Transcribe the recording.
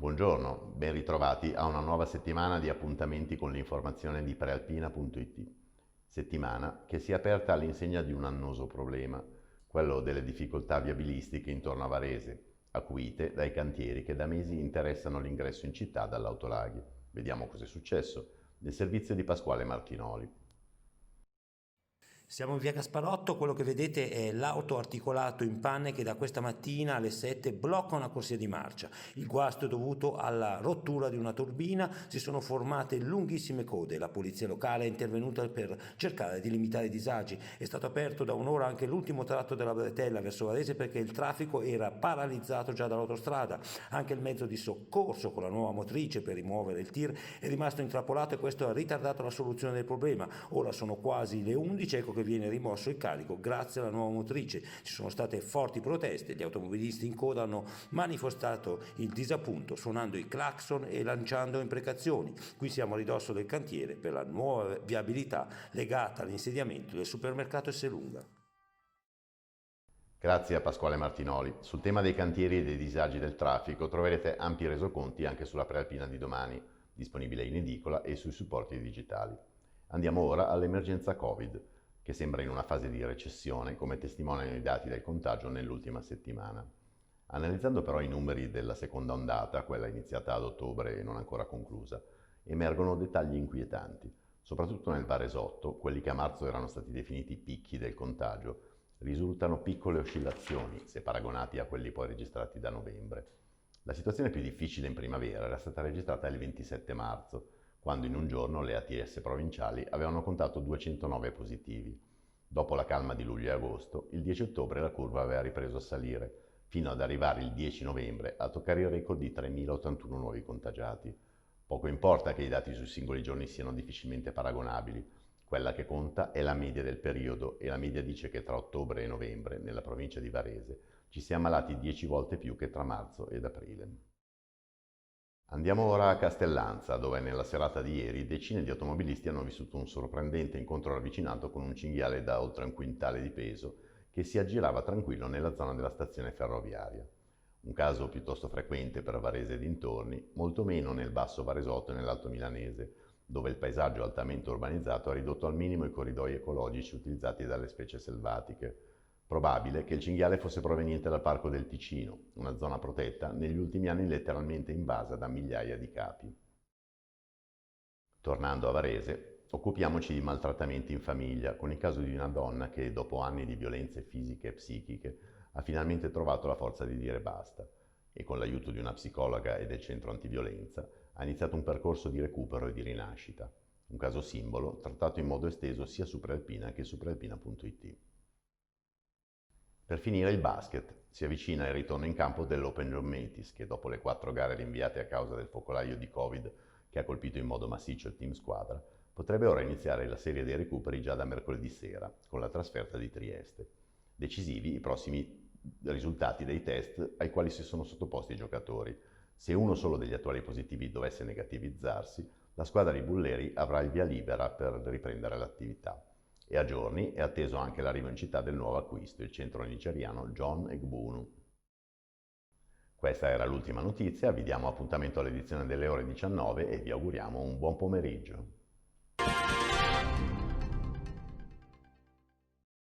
Buongiorno, ben ritrovati a una nuova settimana di appuntamenti con l'informazione di prealpina.it. Settimana che si è aperta all'insegna di un annoso problema, quello delle difficoltà viabilistiche intorno a Varese, acuite dai cantieri che da mesi interessano l'ingresso in città dall'Autolaghi. Vediamo cosa è successo nel servizio di Pasquale Martinoli. Siamo in via Gasparotto, quello che vedete è l'auto articolato in panne che da questa mattina alle 7 blocca una corsia di marcia. Il guasto è dovuto alla rottura di una turbina, si sono formate lunghissime code, la polizia locale è intervenuta per cercare di limitare i disagi. È stato aperto da un'ora anche l'ultimo tratto della bretella verso Varese perché il traffico era paralizzato già dall'autostrada. Anche il mezzo di soccorso con la nuova motrice per rimuovere il tir è rimasto intrappolato e questo ha ritardato la soluzione del problema. Ora sono quasi le 11, ecco che viene rimosso il carico grazie alla nuova motrice. Ci sono state forti proteste, gli automobilisti in coda hanno manifestato il disappunto suonando i clacson e lanciando imprecazioni. Qui siamo a ridosso del cantiere per la nuova viabilità legata all'insediamento del supermercato Esselunga. Grazie a Pasquale Martinoli. Sul tema dei cantieri e dei disagi del traffico troverete ampi resoconti anche sulla Prealpina di domani, disponibile in edicola e sui supporti digitali. Andiamo ora all'emergenza Covid, che sembra in una fase di recessione, come testimoniano i dati del contagio nell'ultima settimana. Analizzando però i numeri della seconda ondata, quella iniziata ad ottobre e non ancora conclusa, emergono dettagli inquietanti, soprattutto nel Varesotto, quelli che a marzo erano stati definiti picchi del contagio, risultano piccole oscillazioni se paragonati a quelli poi registrati da novembre. La situazione più difficile in primavera era stata registrata il 27 marzo, quando in un giorno le ATS provinciali avevano contato 209 positivi. Dopo la calma di luglio e agosto, il 10 ottobre la curva aveva ripreso a salire, fino ad arrivare il 10 novembre a toccare il record di 3.081 nuovi contagiati. Poco importa che i dati sui singoli giorni siano difficilmente paragonabili, quella che conta è la media del periodo e la media dice che tra ottobre e novembre, nella provincia di Varese, ci si è ammalati 10 volte più che tra marzo ed aprile. Andiamo ora a Castellanza, dove nella serata di ieri decine di automobilisti hanno vissuto un sorprendente incontro ravvicinato con un cinghiale da oltre un quintale di peso che si aggirava tranquillo nella zona della stazione ferroviaria. Un caso piuttosto frequente per Varese e dintorni, molto meno nel basso Varesotto e nell'Alto Milanese, dove il paesaggio altamente urbanizzato ha ridotto al minimo i corridoi ecologici utilizzati dalle specie selvatiche. Probabile che il cinghiale fosse proveniente dal Parco del Ticino, una zona protetta negli ultimi anni letteralmente invasa da migliaia di capi. Tornando a Varese, occupiamoci di maltrattamenti in famiglia, con il caso di una donna che, dopo anni di violenze fisiche e psichiche, ha finalmente trovato la forza di dire basta e, con l'aiuto di una psicologa e del centro antiviolenza, ha iniziato un percorso di recupero e di rinascita. Un caso simbolo trattato in modo esteso sia su Prealpina che su prealpina.it. Per finire il basket. Si avvicina il ritorno in campo dell'Open John Mathis, che dopo le 4 gare rinviate a causa del focolaio di Covid che ha colpito in modo massiccio il team squadra, potrebbe ora iniziare la serie dei recuperi già da mercoledì sera, con la trasferta di Trieste. Decisivi i prossimi risultati dei test ai quali si sono sottoposti i giocatori. Se uno solo degli attuali positivi dovesse negativizzarsi, la squadra di Bulleri avrà il via libera per riprendere l'attività. E a giorni è atteso anche l'arrivo in città del nuovo acquisto, il centro nigeriano John Egbunu. Questa era l'ultima notizia, vi diamo appuntamento all'edizione delle ore 19 e vi auguriamo un buon pomeriggio.